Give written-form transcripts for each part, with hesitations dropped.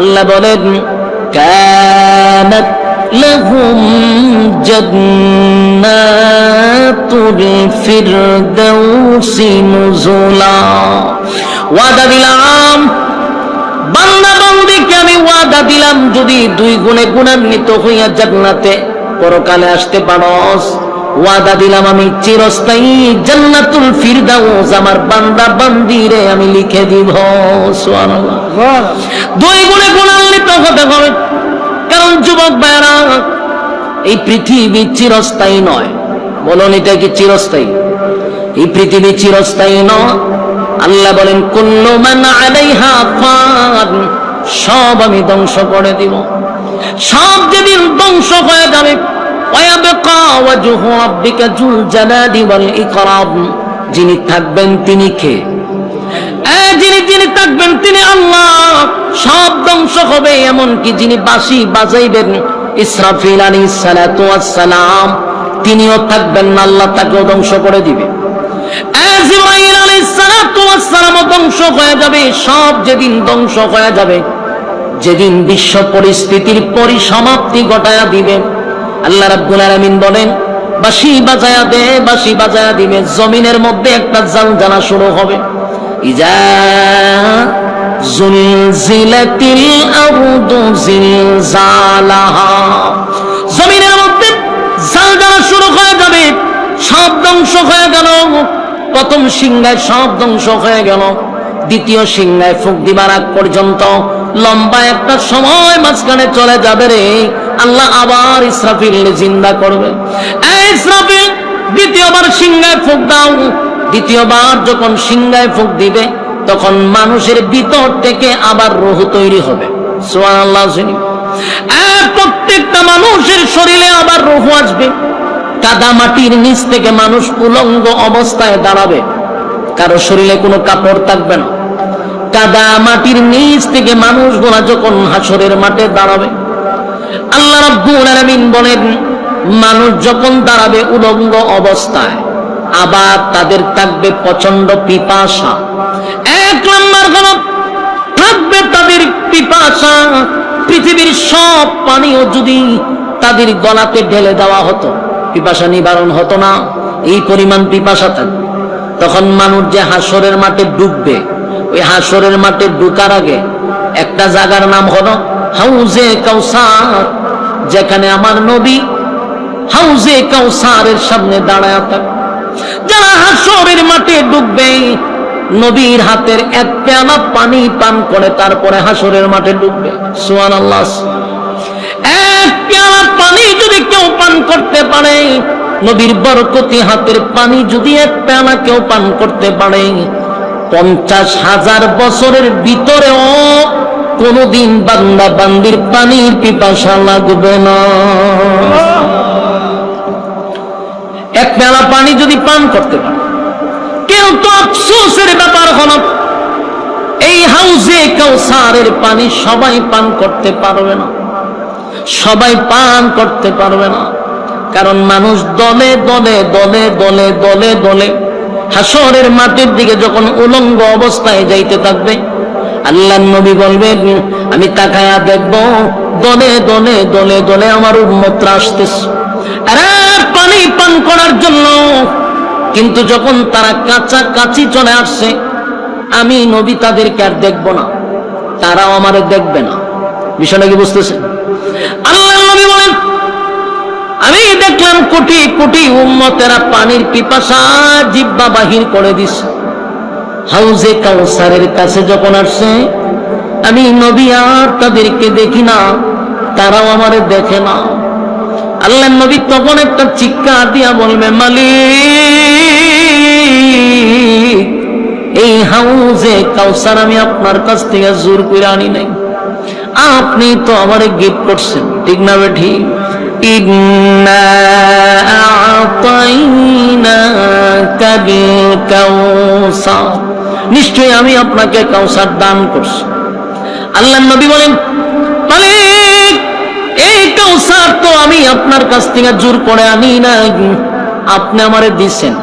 আল্লাহ বলেন কানাত লাহুম জান্নাতুল ফিরদাউসি নুজুলা। ওয়াদা দিলাম বান্দা বান্দিকে, আমি ওয়াদা দিলাম যদি 2 গুণে গুণান্বিত হইয়া জান্নাতে পরকালে আসতে পারস, ওয়াদা দিলাম আমি চিরস্থায়ী জান্নাতুল ফিরদাউস আমার বান্দা বান্দিরে আমি লিখে দিব। সুবহানাল্লাহ। 2 গুণে গুণান্বিত হতে হবে। কারণ যুবক ভাইরা, এই পৃথিবী চিরস্থায়ী নয়। বলুন এটা কি চিরস্থায়ী? এই পৃথিবী চিরস্থায়ী নয়। আল্লাহ বলেন কুল্লু মান আলাইহা ফান, সব আমি ধ্বংস করে দিব। সব যেদিন ধ্বংস হয়ে যাবে, ওয়ায়াবকা ওয়াজহু রাব্বিকা যুল জালালি ওয়াল ইকরাম, যিনি থাকবেন তিনি কে? যিনি থাকবেন তিনি আল্লাহ। সব ধ্বংস হবে, এমনকি যিনি বাঁশি বাজাইবেন ইসরাফিল আলাইহিস সালাতু ওয়াস সালাম, তিনিও থাকবেন না, আল্লাহ তাকেও ধ্বংস করে দিবে। জিবরাইল আলাইহিস সালাতু ওয়াস সালাম ধ্বংস হয়ে যাবে। সব যেদিন ধ্বংস হয়ে যাবে, যেদিন বিশ্ব পরিস্থিতির পরিসমাপ্তি ঘটায়া দিবে, আল্লাহ রাব্বুল আলামিন বলেন বাঁশি বাজায়া দে, বাঁশি বাজায়া দিবে। জমিনের মধ্যে একটা জালজালা শুরু হবে। ইজা জুলজিলাতিল আরদু জিলজালাহা, জমিনের মধ্যে জালজালা শুরু হয়ে যাবে। সব ধ্বংস হয়ে গেল। প্রথম সিংহায় সব ধ্বংস হয়ে গেল। দ্বিতীয় সিংহায় ফুঁক দিবার আগ পর্যন্ত লম্বা একটা সময় মাঝখানে চলে যাবে রে। আল্লাহ আবার ইসরাফিল জিন্দা করবে। ইসরাফিল দ্বিতীয়বার সিংহায় ফুঁক দাও। দ্বিতীয়বার যখন সিংহায় ফুঁক দিবে, তখন মানুষের ভিতর থেকে আবার রূহ তৈরি হবে। সুবহানাল্লাহ। প্রত্যেকটা মানুষের শরীরে আবার রূহ আসবে। কাদা মাটির নিচ থেকে মানুষ উলঙ্গ অবস্থায় দাঁড়াবে, কারো শরীরে কোনো কাপড় থাকবে না। কাদা মাটির নিচ থেকে মানুষগুলা যখন হাসরের মাঠে দাঁড়াবে, আল্লাহ রাব্বুল আলামিন বলেন মানুষ যখন দাঁড়াবে উলঙ্গ অবস্থায়, আবার তাদের থাকবে প্রচন্ড পিপাসা। 1 নম্বর হলো থাকবে তাদের পিপাসা। পৃথিবীর সব পানিও যদি তাদের গলাতে ঢেলে দেওয়া হতো, পিপাসা নিবারণ হতো না। এই পরিমাণ পিপাসা থাকবে। তখন মানুষ যে হাসরের মাঠে ডুববে, ওই হাসরের মাঠে ঢুকার আগে একটা জায়গার নাম হলো হাউজে কাউসার, যেখানে আমার নবী হাউজে কাউসারের সামনে দাঁড়ায় থাকে। যারা হাসরের মাঠে ডুববে, নবীর হাতের 1 পেয়ালা পানি পান করে তারপরে হাসরের মাঠে ডুববে। সুবহানাল্লাহ। 1 পেয়ালা পানি যদি কেউ পান করতে পারে, নবীর বরকতি হাতের পানি যদি 1 পেয়ালা কেউ পান করতে পারে, 50,000 বছরের ভিতরেও কোনদিন বান্দা বান্দির পানির পিপাসা লাগবে না। 1 পেয়ালা পানি যদি পান করতে পারে, কিন্তু আফসোসের ব্যাপার হলো এই হাউজে কাউসারের পানি সবাই পান করতে পারবে না। সবাই পান করতে পারবে না, কারণ মানুষ দলে দলে দলে দলে দলে দলে হাসরের মাঠের দিকে যখন উলঙ্গ অবস্থায় যাইতে থাকবে, আল্লাহর নবী বলবেন আমি তাকায়া দেখব দলে দলে দলে দলে আমার উম্মতরা আসতেছে পানি পান করার জন্য। কিন্তু যখন তারা কাছাকাছি চলে আসছে, আমি নবী তাদেরকে আর দেখব না, তারাও আমারে দেখবে না। বিষয়টা কি বুঝতেছেন? আল্লাহর নবী বলেন আমি দেখলাম কোটি কোটি উম্মতেরা পানির পিপাসা জিহ্বা বাহির করে দিছে। হাউজে কাউসারের কাছে যখন আসছে, আমি নবী আর তাদেরকে দেখি না, তারাও আমারে দেখে না। আল্লাহর নবী তখন একটা চিৎকার দিয়া বলবে মালিক, এই হাউজে কাউসার আমি আপনার কাছ থেকে জোর করে আনি নাই, আপনি তো আমারে গিফট করছেন, ঠিক না বেঠি? ইন্না আ'তাইনাকাল কাউসার, নিশ্চয়ই আমি আপনাকে কাউসার দান করছি। আল্লাহর নবী বলেন মালিক, এই কাউসার তো আমি আপনার কাছ থেকে জোর করে আনি নাই, আপনি আমারে দিছেন।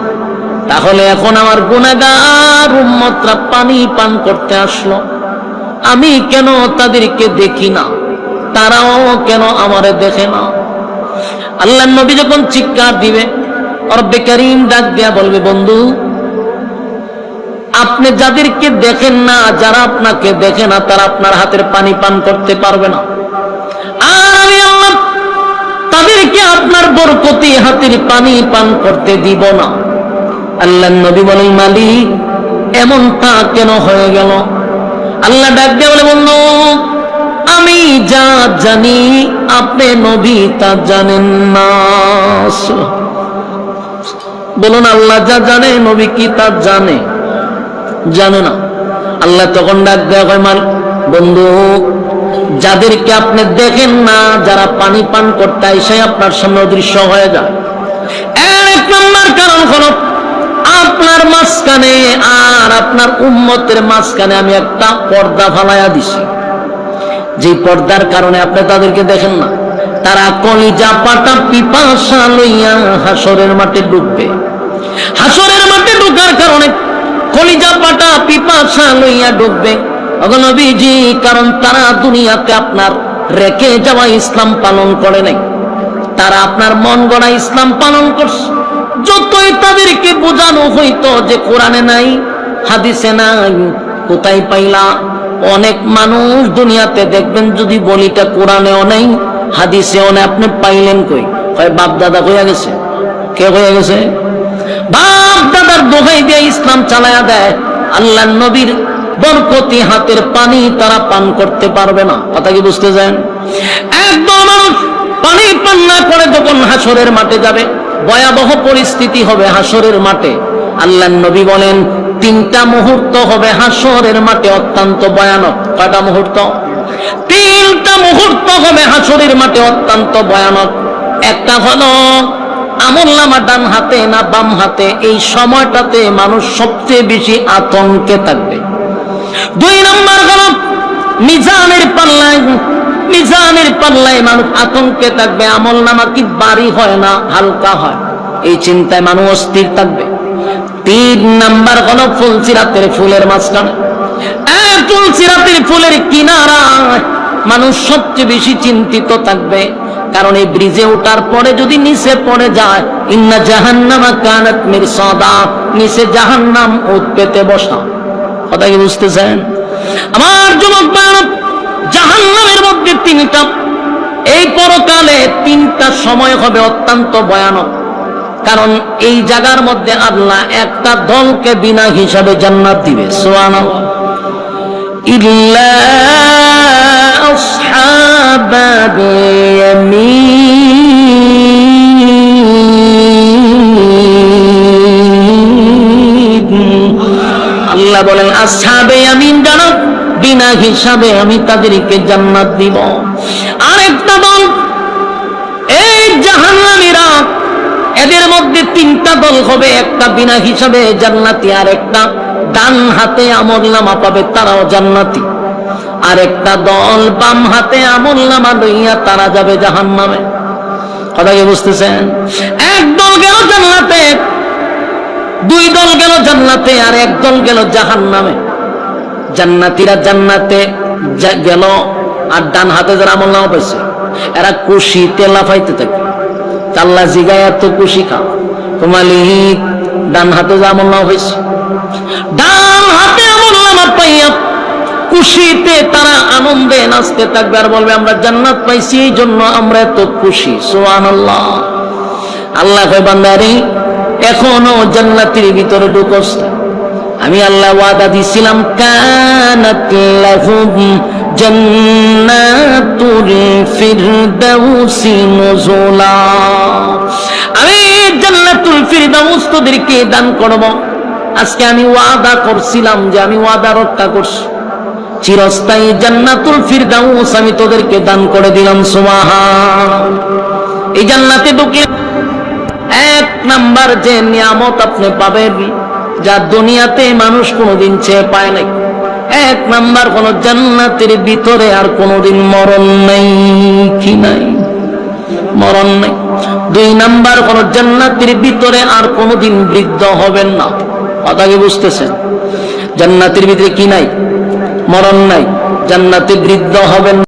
তাহলে এখন আমার গুনাহগার উম্মতরা পানি পান করতে আসলো, আমি কেন তাদেরকে দেখি না, তারাও কেন আমারে দেখে না? আল্লাহ নবী যখন চিৎকার দিবে, রব্বে কারীম ডাক দিয়া বলবে, বন্ধু আপনি যাদেরকে দেখেন না, যারা আপনাকে দেখে না, তারা আপনার হাতের পানি পান করতে পারবে না, আর আমি আল্লাহ তাদেরকে আপনার বরকতি হাতের পানি পান করতে দিব না। আল্লাহ নবী বলেন, মালিক এমনটা কেন হয়ে গেল? আল্লাহ ডাক দিয়ে বলে, বন্ধু আমি যা জানি আপনি নবী তা জানেন না। বলুন, আল্লাহ যা জানে নবী কি তা জানে? জানে না। আল্লাহ তখন ডাক দেওয়া হয়, বন্ধু যাদেরকে আপনি দেখেন না, যারা পানি পান করতে এসে আপনার সামনে অদৃশ্য হয়ে যায়, এক নম্বর কারণ হলো আপনার মাঝখানে আর আপনার উম্মতের মাঝখানে আমি একটা পর্দা ফালাইয়া দিছি। যে পর্দার কারণে আপনি তাদেরকে দেখেন না, তারা কলিজা পাটা পিপাসা লইয়া হাসরের মাঠে ঢুকবে। হাসরের মাঠে ঢুকার কারণে কলিজা পাটা পিপাসা লইয়া ঢুকবে নবীজি, কারণ তারা দুনিয়াতে আপনার রেখে যাওয়া ইসলাম পালন করে নাই, তারা আপনার মন গড়া ইসলাম পালন করছে। যতই তাদেরকে বোঝানো হইতো যে কোরআনে নাই, হাদিসে নাই, কোথায় পাইলা? অনেক মানুষ দুনিয়াতে দেখবেন যদি বলিটা কোরআনেও নাই, হাদিসেও নাই, আপনি পাইলেন কই? কয় বাপ দাদা হইয়া গেছে। কে হয়ে গেছে? বাপ দাদার দোহাই দিয়ে ইসলাম চালায়া দেয়। আল্লাহ নবীর বরকতি হাতের পানি তারা পান করতে পারবে না। কথা কি বুঝতে চান? একদম মানুষ পানি পান না করে যখন হাসরের মাঠে যাবে, ভয়াবহ পরিস্থিতি হবে হাসরের মাঠে। আল্লাহ নবী বলেন, তিনটা মুহূর্ত হবে হাসরের মাঠে অত্যন্ত ভয়ানক। কয়টা মুহূর্ত? তিনটা মুহূর্ত হবে হাসরের মাঠে অত্যন্ত ভয়ানক। একটা হলো আমলনামা ডান হাতে না বাম হাতে, এই সময়টাতে মানুষ সবচেয়ে বেশি আতঙ্কে থাকবে। দুই নম্বর হলো মিজানের পাল্লায় মানুষ আতঙ্কে থাকবে, আমলনামা কি ভারী হয় না হালকা হয়, এই চিন্তায় মানুষ অস্থির থাকবে। তিন নাম্বার হলো ফুলসিরাতের ফুলের মাঝখানে, ফুলসিরাতের ফুলের কিনারায় মানুষ সবচেয়ে বেশি চিন্তিত থাকবে, কারণ এই ব্রিজে ওঠার পরে যদি নিচে পড়ে যায়, ইন্না জাহান্নামা কানাত মিরসাদা, নিচে জাহান্নাম ওত পেতে বসা। কথা কি বুঝতেছেন আমার যুবক ভাইরা? জাহান্নামের মধ্যে তিনটা, এই পরকালে তিনটা সময় হবে অত্যন্ত ভয়ানক, কারণ এই জায়গার মধ্যে আল্লাহ একটা দলকে বিনা হিসাবে জান্নাত দিবে। সুবহানাল্লাহ। ইল্লা আসহাবাল ইয়ামিন, আল্লাহ বলেন আসহাবে ইয়ামিন জানো বিনা হিসাবে আমি তাদেরকে জান্নাত দিব। আরেকটা দল এই জাহান্নামীরা, এদের মধ্যে তিনটা দল হবে, একটা বিনা হিসাবে জান্নাতি, আর একটা ডান হাতে আমলনামা পাবে, তারাও জান্নাতি, আর একটা দল বাম হাতে আমলনামা লইয়া তারা যাবে জাহান্নামে। কথা কি বুঝতেছেন? এক দল গেল জান্নাতে, দুই দল গেল জান্নাতে, আর এক দল গেল জাহান্নামে। জান্নাতীরা জান্নাতে গেল, আর ডান হাতে যারা আমলনামা পাইছে এরা খুশিতে লাফাইতে থাকে। আল্লাহ জিগায়, এত খুশি খা তোমালিক, ডান হাতে যা আমলনামা হয়েছে, ডান হাতে আমলনামা পাইয়া খুশিতে তারা আনন্দে নাচতে থাকবে, আর বলবে আমরা জান্নাত পাইছি, এই জন্য আমরা এত খুশি। সুবহানাল্লাহ। আল্লাহ কয়, বান্দারে এখনো জান্নাতের ভিতরে ঢুকস, আমি আল্লাহ ওয়াদা দিছিলাম, কানাত লাহুম জান্নাতুল ফিরদাউসি নুজুলা, আমি জান্নাতুল ফিরদাউস তোদেরকে দান করব। আজকে আমি ওয়াদা করছিলাম যে আমি ওয়াদা রক্ষা করছি, চিরস্থায়ী জান্নাতুল ফিরদাউস আমি তোদেরকে দান করে দিলাম। সুবহান। এই জান্নাতে ঢুকলে এক নাম্বার যে নিয়ামত আপনি পাবেন, যা দুনিয়াতে মানুষ কোনোদিন চেয়ে পায় নাই, এক নাম্বার হলো জান্নাতের ভিতরে আর কোনোদিন মরণ নাই। কি নাই? মরণ নাই। দুই নাম্বার হলো জান্নাতের ভিতরে আর কোনোদিন বৃদ্ধ হবেন না। কথা কি বুঝতেছেন? জান্নাতের ভিতরে কি নাই? মরণ নাই, জান্নাতে বৃদ্ধ হবেন।